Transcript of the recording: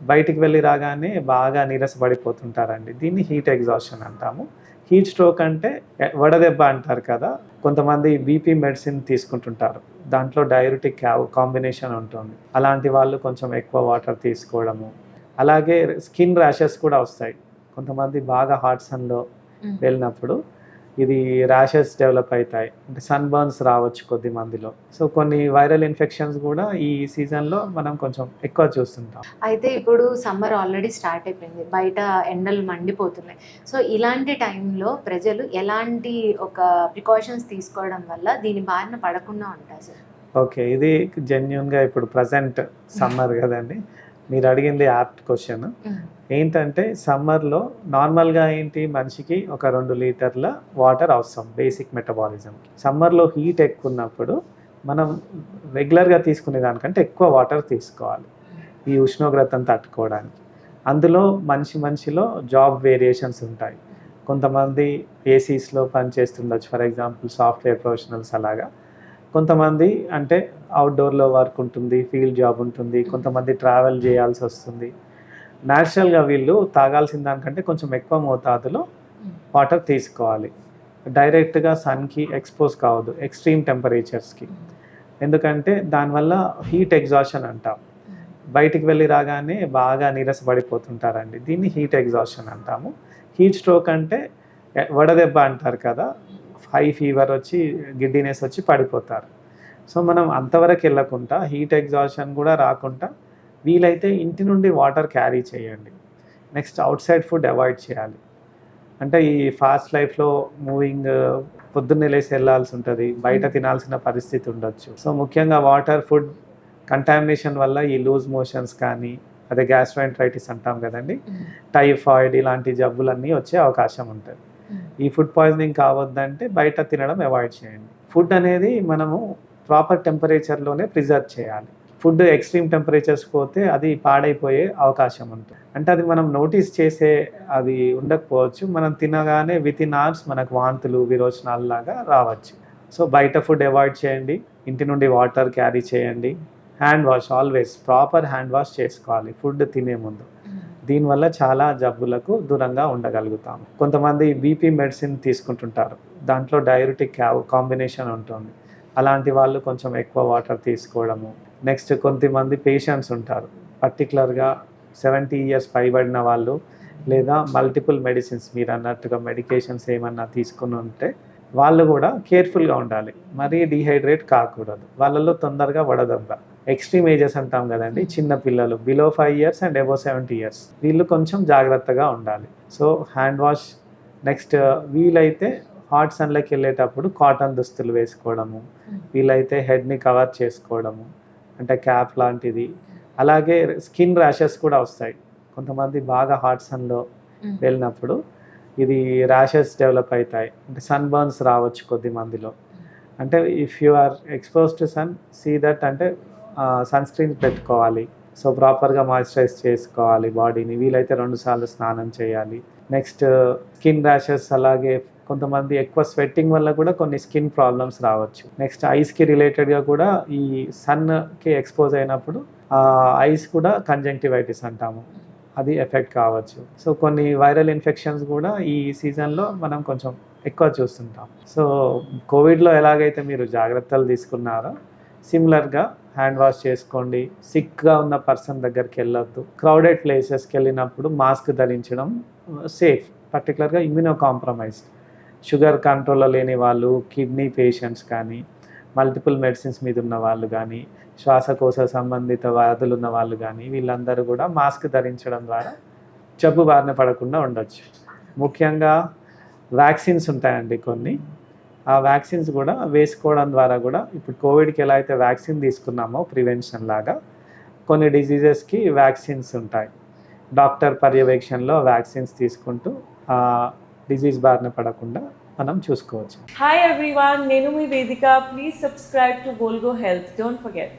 బయటికి వెళ్ళి రాగానే బాగా నీరసపడిపోతుంటారండి. దీన్ని హీట్ ఎగ్జాస్షన్ అంటాము. హీట్ స్ట్రోక్ అంటే వడదెబ్బ అంటారు కదా! కొంతమంది బీపీ మెడిసిన్ తీసుకుంటుంటారు. దాంట్లో డయూరిటిక్ కాంబినేషన్ ఉంటుంది. అలాంటి వాళ్ళు కొంచెం ఎక్కువ వాటర్ తీసుకోవడము. అలాగే స్కిన్ ర్యాషెస్ కూడా వస్తాయి. కొంతమంది బాగా హాట్ సన్‌లో వెళ్ళినప్పుడు ఇది ర్యాషెస్ డెవలప్ అవుతాయి. అంటే సన్ బర్న్స్ రావచ్చు కొద్ది మందిలో. సో, కొన్ని వైరల్ ఇన్ఫెక్షన్స్ కూడా ఈ సీజన్‌లో మనం కొంచెం ఎక్కువ చూస్తుంటాం. అయితే ఇప్పుడు సమ్మర్ ఆల్రెడీ స్టార్ట్ అయిపోయింది. బయట ఎండలు మండిపోతున్నాయి. సో, ఇలాంటి టైంలో ప్రజలు ఎలాంటి ఒక ప్రికాషన్స్ తీసుకోవడం వల్ల దీని బారిన పడకుండా ఉంటారు సార్? ఓకే. ఇది జెన్యూన్‌గా ఇప్పుడు ప్రెజెంట్ సమ్మర్ గదండీ! మీరు అడిగింది యాప్ట్ క్వెషన్. ఏంటంటే సమ్మర్‌లో నార్మల్‌గా ఏంటి మనిషికి ఒక 2 లీటర్ల వాటర్ అవసరం బేసిక్ మెటబాలిజంకి. సమ్మర్‌లో హీట్ ఎక్కువున్నప్పుడు మనం రెగ్యులర్‌గా తీసుకునే దానికంటే ఎక్కువ వాటర్ తీసుకోవాలి. ఈ ఉష్ణోగ్రతను తట్టుకోవడానికి. అందులో మనిషిలో జాబ్ వేరియేషన్స్ ఉంటాయి. కొంతమంది ఏసీస్‌లో పనిచేస్తుండొచ్చు. ఫర్ ఎగ్జాంపుల్ సాఫ్ట్‌వేర్ ప్రొఫెషనల్స్ అలాగా. కొంతమంది అంటే అవుట్‌డోర్‌లో వర్క్ ఉంటుంది, ఫీల్డ్ జాబ్ ఉంటుంది. కొంతమంది ట్రావెల్ చేయాల్సొస్తుంది. న్యాచురల్‌గా వీళ్ళు తాగాల్సిన దానికంటే కొంచెం ఎక్కువ మోతాదులో వాటర్ తీసుకోవాలి. డైరెక్ట్‌గా సన్‌కి ఎక్స్‌పోజ్ కావద్దు ఎక్స్‌ట్రీమ్ టెంపరేచర్స్‌కి. ఎందుకంటే దానివల్ల హీట్ ఎగ్జాస్షన్ అంటాం. బయటికి వెళ్ళి రాగానే బాగా నీరసపడిపోతుంటారండి. దీన్ని హీట్ ఎగ్జాస్షన్ అంటాము. హీట్ స్ట్రోక్ అంటే వడదెబ్బ అంటారు కదా! హై ఫీవర్ వచ్చి గిడ్డీనెస్ వచ్చి పడిపోతారు. సో, మనం అంతవరకు వెళ్ళకుండా హీట్ ఎగ్జాస్షన్ కూడా రాకుండా వీలైతే ఇంటి నుండి వాటర్ క్యారీ చేయండి. నెక్స్ట్ ఔట్‌సైడ్ ఫుడ్ అవాయిడ్ చేయాలి. అంటే ఈ ఫాస్ట్ లైఫ్‌లో మూవింగ్ పొద్దున్నే లేసి వెళ్ళాల్సి ఉంటుంది. బయట తినాల్సిన పరిస్థితి ఉండొచ్చు. సో, ముఖ్యంగా వాటర్, ఫుడ్ కంటామినేషన్ వల్ల ఈ లూజ్ మోషన్స్ కానీ, అదే గ్యాస్ట్రోఎంటరైటిస్ అంటాం కదండీ! టైఫాయిడ్ ఇలాంటి జబ్బులన్నీ వచ్చే అవకాశం ఉంటుంది. ఈ ఫుడ్ పాయిజనింగ్ కావద్దంటే బయట తినడం అవాయిడ్ చేయండి. ఫుడ్ అనేది మనము ప్రాపర్ టెంపరేచర్‌లోనే ప్రిజర్వ్ చేయాలి. ఫుడ్ ఎక్స్‌ట్రీమ్ టెంపరేచర్స్ పోతే అది పాడైపోయే అవకాశం ఉంటుంది. అంటే అది మనం నోటీస్ చేసే అది ఉండకపోవచ్చు. మనం తినగానే వితిన్ అవర్స్ మనకు వాంతులు, విరోచనాల్లాగా రావచ్చు. సో, బయట ఫుడ్ అవాయిడ్ చేయండి. ఇంటి నుండి వాటర్ క్యారీ చేయండి. Hand wash always proper hand wash చేసుకోవాలి ఫుడ్ తినే ముందు. దీనివల్ల చాలా జబ్బులకు దూరంగా ఉండగలుగుతాము. కొంతమంది బీపీ మెడిసిన్ తీసుకుంటుంటారు. దాంట్లో డయూరిటిక్ కాంబినేషన్ ఉంటుంది. అలాంటి వాళ్ళు కొంచెం ఎక్కువ వాటర్ తీసుకోవడము. నెక్స్ట్ కొంతమంది పేషెంట్స్ ఉంటారు. పర్టిక్యులర్‌గా 70 ఇయర్స్ పైబడిన వాళ్ళు లేదా మల్టిపుల్ మెడిసిన్స్ మీరన్నట్టుగా మెడికేషన్స్ ఏమన్నా తీసుకొని ఉంటే వాళ్ళు కూడా కేర్‌ఫుల్‌గా ఉండాలి. మరీ డీహైడ్రేట్ కాకూడదు. వాళ్ళలో తొందరగా వడదెబ్బ. ఎక్స్‌ట్రీమ్ ఏజెస్ అంటాం కదండీ! చిన్న పిల్లలు below 5 years and above 70 years వీళ్ళు కొంచెం జాగ్రత్తగా ఉండాలి. సో, హ్యాండ్ వాష్ నెక్స్ట్ వీలైతే హాట్ సన్‌లోకి వెళ్ళేటప్పుడు కాటన్ దుస్తులు వేసుకోవడము. వీలైతే హెడ్‌ని కవర్ చేసుకోవడము. అంటే క్యాప్ లాంటిది. అలాగే స్కిన్ ర్యాషెస్ కూడా వస్తాయి. కొంతమంది బాగా హాట్ సన్‌లో వెళ్ళినప్పుడు ఇది ర్యాషెస్ డెవలప్ అవుతాయి. అంటే సన్ బర్న్స్ రావచ్చు కొద్ది మందిలో. అంటే if you are exposed to sun see that అంటే సన్ స్క్రీన్ పెట్టుకోవాలి. సో, ప్రాపర్‌గా మాయిశ్చరైజ్ చేసుకోవాలి బాడీని. వీలైతే 2 సార్లు స్నానం చేయాలి. నెక్స్ట్ స్కిన్ ర్యాషెస్ అలాగే కొంతమంది ఎక్కువ స్వెట్టింగ్ వల్ల కూడా కొన్ని స్కిన్ ప్రాబ్లమ్స్ రావచ్చు. నెక్స్ట్ ఐస్‌కి రిలేటెడ్‌గా కూడా ఈ సన్‌కి ఎక్స్‌పోజ్ అయినప్పుడు ఐస్ కూడా కంజంక్టివైటిస్ అంటాము. అది ఎఫెక్ట్ కావచ్చు. సో, కొన్ని వైరల్ ఇన్ఫెక్షన్స్ కూడా ఈ సీజన్‌లో మనం కొంచెం ఎక్కువ చూస్తుంటాం. సో, కోవిడ్‌లో ఎలాగైతే మీరు జాగ్రత్తలు తీసుకున్నారో సిమిలర్‌గా హ్యాండ్ వాష్ చేసుకోండి. సిక్‌గా ఉన్న పర్సన్ దగ్గరికి వెళ్ళొద్దు. క్రౌడెడ్ ప్లేసెస్‌కి వెళ్ళినప్పుడు మాస్క్ ధరించడం సేఫ్. పర్టిక్యులర్‌గా ఇమ్యూనో కాంప్రమైజ్డ్ షుగర్ కంట్రోల్‌లో లేని వాళ్ళు, కిడ్నీ పేషెంట్స్ కానీ, మల్టిపుల్ మెడిసిన్స్ మీద ఉన్న వాళ్ళు కానీ, శ్వాసకోశ సంబంధిత వ్యాధులు ఉన్న వాళ్ళు కానీ వీళ్ళందరూ కూడా మాస్క్ ధరించడం ద్వారా జబ్బు బారిన పడకుండా ఉండొచ్చు. ముఖ్యంగా వ్యాక్సిన్స్ ఉంటాయండి కొన్ని. ఆ వ్యాక్సిన్స్ కూడా వేసుకోవడం ద్వారా కూడా ఇప్పుడు కోవిడ్‌కి ఎలా అయితే వ్యాక్సిన్ తీసుకున్నామో ప్రివెన్షన్ లాగా కొన్ని డిసీజెస్‌కి వ్యాక్సిన్స్ ఉంటాయి. డాక్టర్ పర్యవేక్షణలో వ్యాక్సిన్స్ తీసుకుంటూ డిసీజ్ బారిన పడకుండా మనం చూసుకోవచ్చు. Hi everyone, Nenu mi Vedika. Please subscribe to Volgo Health. Don't forget.